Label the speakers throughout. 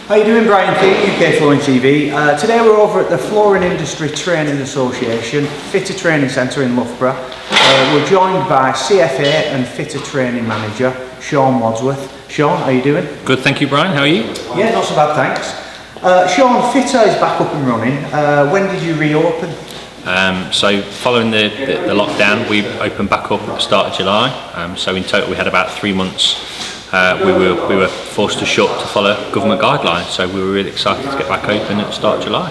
Speaker 1: How you doing, Brian Keane, UK Flooring TV. Today we're over at the Flooring Industry Training Association, FITA Training Centre in Loughborough. We're joined by CFA and FITA Training Manager, Shaun Wadsworth. Shaun, how you doing?
Speaker 2: Good, thank you, Brian. How are you?
Speaker 1: Yeah, not so bad, thanks. Shaun, FITA is back up and running. When did you reopen?
Speaker 2: So following the lockdown, we opened back up at the start of July. So in total we had about 3 months. We were forced to shut to follow government guidelines, so we were really excited to get back open at the start of July.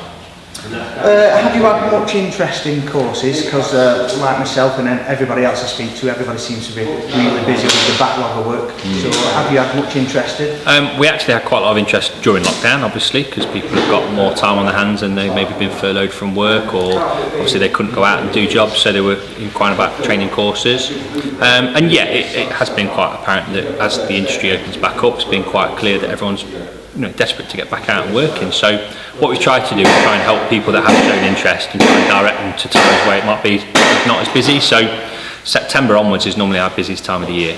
Speaker 1: Have you had much interest in courses? Because like myself and everybody else I speak to, everybody seems to be really busy with the backlog of work. So have you had much interested?
Speaker 2: We actually had quite a lot of interest during lockdown, obviously, because people have got more time on their hands and they've maybe been furloughed from work, or obviously they couldn't go out and do jobs, so they were inquiring about training courses. And yeah, it has been quite apparent that as the industry opens back up, it's been quite clear that everyone's desperate to get back out and working. So what we try to do is try and help people that have shown interest and try and direct them to times where it might be not as busy. So September onwards is normally our busiest time of the year.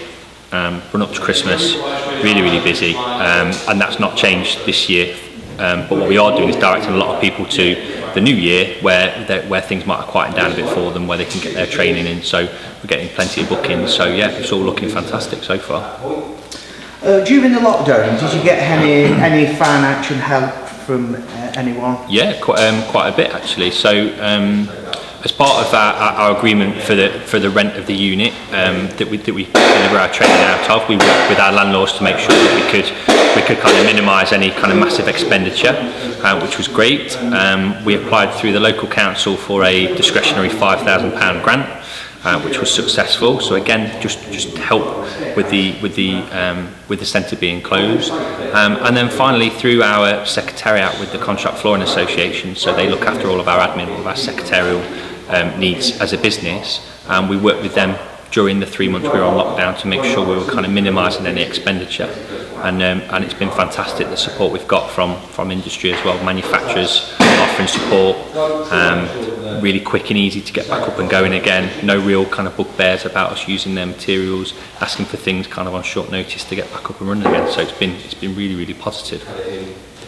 Speaker 2: Run up to Christmas, really busy, and that's not changed this year. But what we are doing is directing a lot of people to the new year where things might have quieted down a bit for them, where they can get their training in. So we're getting plenty of bookings. So yeah, it's all looking fantastic so far.
Speaker 1: During the lockdown, did you get any financial help from anyone?
Speaker 2: Yeah, quite a bit actually. So as part of our agreement for the rent of the unit that we deliver our training out of, we worked with our landlords to make sure that we could kind of minimise any kind of massive expenditure, which was great. We applied through the local council for a discretionary £5,000 grant, which was successful. So again, just help with the centre being closed, and then finally through our secretariat with the Contract Flooring Association. So they look after all of our admin, all of our secretarial needs as a business, and we worked with them during the 3 months we were on lockdown to make sure we were kind of minimising any expenditure, and it's been fantastic the support we've got from industry as well, manufacturers offering support, really quick and easy to get back up and going again, no real kind of bugbears about us using their materials, asking for things kind of on short notice to get back up and running again. So it's been really positive.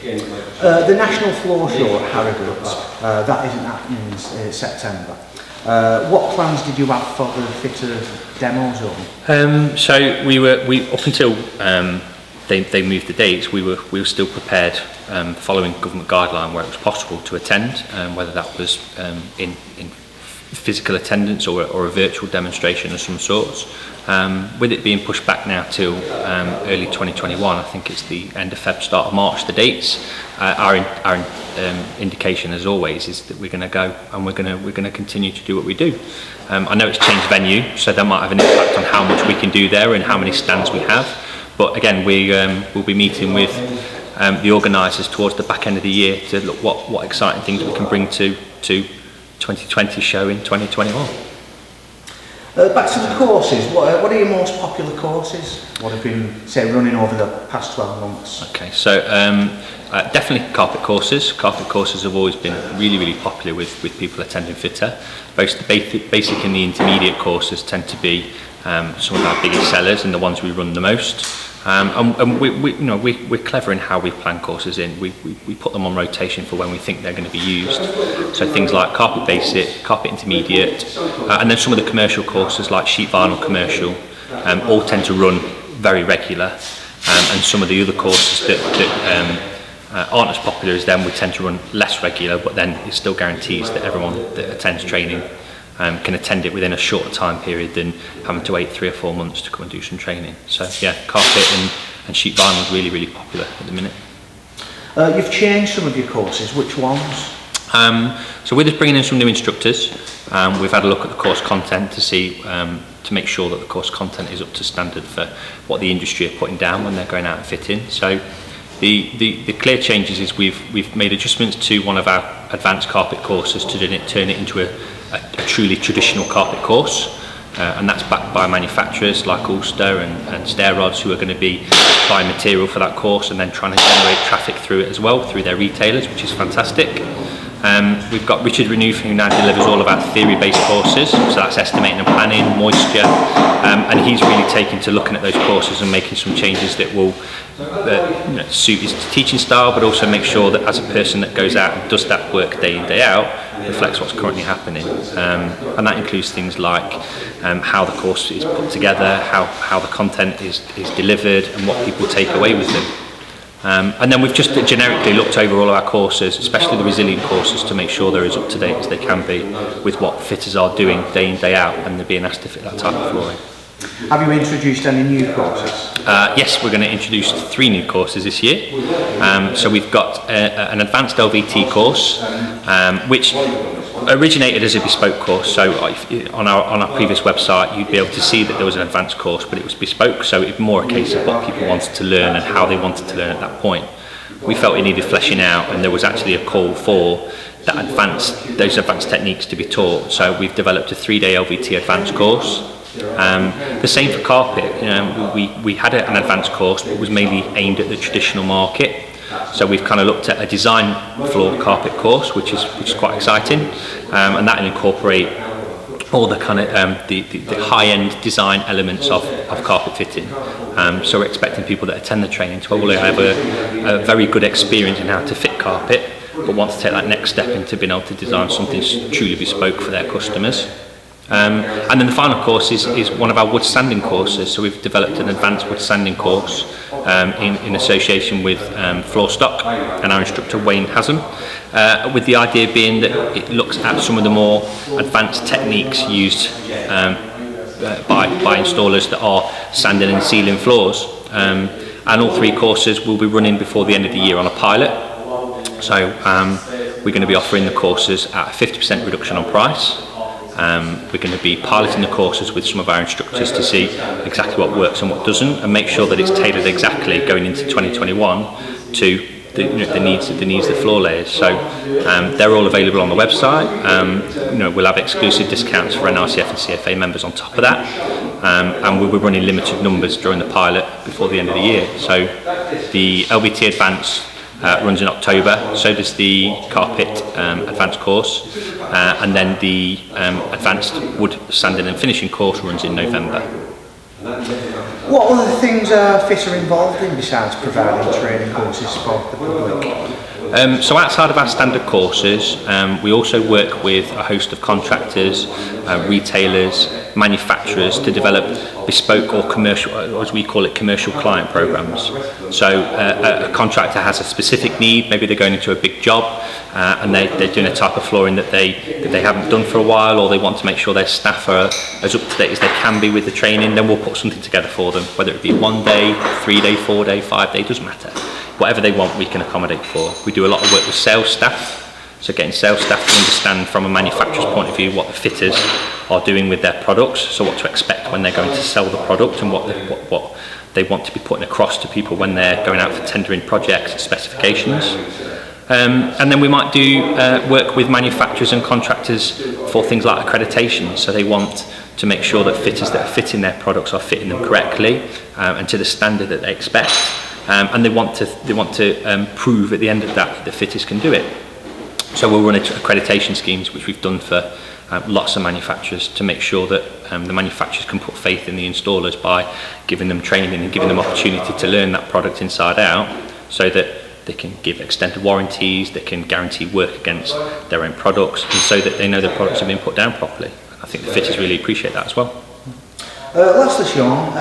Speaker 1: The National Floor Show at Harrogate's, that isn't happening in September. What plans did you have for the FITA demo zone?
Speaker 2: So we up until they moved the dates, we were still prepared following government guideline where it was possible to attend, whether that was in physical attendance or a virtual demonstration of some sorts. With it being pushed back now till early 2021, I think it's the end of Feb, start of March, the dates. Our indication, as always, is that we're going to go and we're going to continue to do what we do. I know it's changed venue, so that might have an impact on how much we can do there and how many stands we have. But again, we'll be meeting with the organisers towards the back end of the year to look what exciting things we can bring to 2020 show in 2021.
Speaker 1: Back to the courses, what are your most popular courses? What have been, say, running over the past 12 months?
Speaker 2: Okay, so definitely carpet courses. Carpet courses have always been really popular with people attending FITA. Both the basic and the intermediate courses tend to be some of our biggest sellers and the ones we run the most. And we're clever in how we plan courses in. We put them on rotation for when we think they're going to be used. So things like carpet basic, carpet intermediate, and then some of the commercial courses like sheet vinyl commercial all tend to run very regular. And some of the other courses that aren't as popular as them, we tend to run less regular, but then it still guarantees that everyone that attends training can attend it within a shorter time period than having to wait 3 or 4 months to come and do some training. So yeah, carpet and sheet vinyl is really popular at the minute.
Speaker 1: You've changed some of your courses, which ones?
Speaker 2: So with us bringing in some new instructors, we've had a look at the course content to see, to make sure that the course content is up to standard for what the industry are putting down when they're going out and fitting. So the clear changes is we've made adjustments to one of our advanced carpet courses to turn it into a truly traditional carpet course, and that's backed by manufacturers like Ulster and Stair Rods, who are going to be supplying material for that course and then trying to generate traffic through it as well through their retailers, which is fantastic. We've got Richard Renew, who now delivers all of our theory-based courses, so that's estimating and planning, moisture, and he's really taken to looking at those courses and making some changes that will suit his teaching style, but also make sure that as a person that goes out and does that work day in, day out, reflects what's currently happening. And that includes things like how the course is put together, how the content is delivered, and what people take away with them. And then we've just generically looked over all of our courses, especially the resilient courses, to make sure they're as up to date as they can be with what fitters are doing day in, day out, and they're being asked to fit that type of flooring.
Speaker 1: Have you introduced any new courses?
Speaker 2: Yes, we're going to introduce 3 new courses this year. So we've got an advanced LVT course, which originated as a bespoke course. So on our previous website, you'd be able to see that there was an advanced course, but it was bespoke. So it was more a case of what people wanted to learn and how they wanted to learn at that point. We felt it needed fleshing out, and there was actually a call for those advanced techniques to be taught. So we've developed a 3-day LVT advanced course. The same for carpet. We had an advanced course, but it was mainly aimed at the traditional market. So we've kind of looked at a design floor carpet course, which is quite exciting, and that will incorporate all the kind of the high-end design elements of carpet fitting. So we're expecting people that attend the training to hopefully have a very good experience in how to fit carpet, but want to take that next step into being able to design something truly bespoke for their customers. And then the final course is one of our wood sanding courses. So we've developed an advanced wood sanding course in association with Floor Stock and our instructor Wayne Haslam, with the idea being that it looks at some of the more advanced techniques used by installers that are sanding and sealing floors. And all 3 courses will be running before the end of the year on a pilot. So we're going to be offering the courses at a 50% reduction on price. We're going to be piloting the courses with some of our instructors to see exactly what works and what doesn't, and make sure that it's tailored exactly going into 2021 to the needs of the floor layers. So they're all available on the website. We'll have exclusive discounts for NRCF and CFA members on top of that, and we'll be running limited numbers during the pilot before the end of the year. So the LVT Advanced runs in October, so does the carpet advanced course, and then the advanced wood sanding and finishing course runs in November.
Speaker 1: What other things are FITA involved in besides providing training courses for the public?
Speaker 2: So outside of our standard courses, we also work with a host of contractors, retailers, manufacturers to develop bespoke or commercial, or as we call it, commercial client programs. So a contractor has a specific need, maybe they're going into a big job and they're doing a type of flooring that they haven't done for a while, or they want to make sure their staff are as up to date as they can be with the training. Then we'll put something together for them, whether it be 1 day, 3 day, 4 day, 5 day, doesn't matter. Whatever they want, we can accommodate for. We do a lot of work with sales staff, so getting sales staff to understand from a manufacturer's point of view what the fitters are doing with their products, so what to expect when they're going to sell the product, and what they want to be putting across to people when they're going out for tendering projects and specifications. And then we might do work with manufacturers and contractors for things like accreditation, so they want to make sure that fitters that are fitting their products are fitting them correctly and to the standard that they expect. And they want to prove at the end of that the fitters can do it. So we'll run accreditation schemes, which we've done for lots of manufacturers, to make sure that the manufacturers can put faith in the installers by giving them training and giving them opportunity to learn that product inside out, so that they can give extended warranties, they can guarantee work against their own products, and so that they know their products have been put down properly. I think the fitters really appreciate that as well.
Speaker 1: Lastly, Shaun,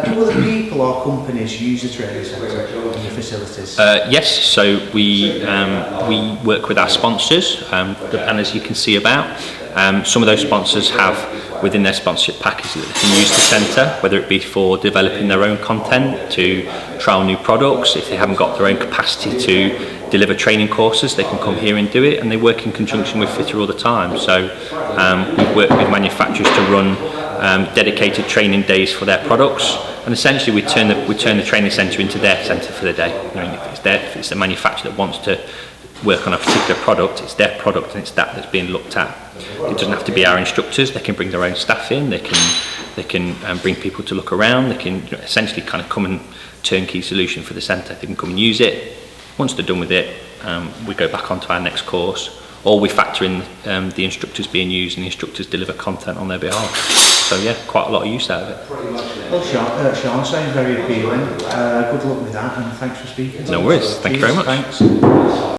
Speaker 1: do other people or companies use the training centre in your facilities?
Speaker 2: Yes, so we work with our sponsors, the banners you can see about. Some of those sponsors have within their sponsorship package that they can use the centre, whether it be for developing their own content, to trial new products. If they haven't got their own capacity to deliver training courses, they can come here and do it, and they work in conjunction with FITA all the time. So we work with manufacturers to run dedicated training days for their products, and essentially we turn the training centre into their centre for the day. If it's the manufacturer that wants to work on a particular product, it's their product and it's that's being looked at. It doesn't have to be our instructors. They can bring their own staff in. They can bring people to look around. They can essentially kind of come and turnkey solution for the centre. They can come and use it. Once they're done with it, we go back onto our next course, or we factor in the instructors being used and the instructors deliver content on their behalf. So yeah, quite a lot of use out of it.
Speaker 1: Well, Shaun, sounds very appealing. Good luck with that, and thanks for speaking.
Speaker 2: No worries. Thank you very much.
Speaker 1: Thanks.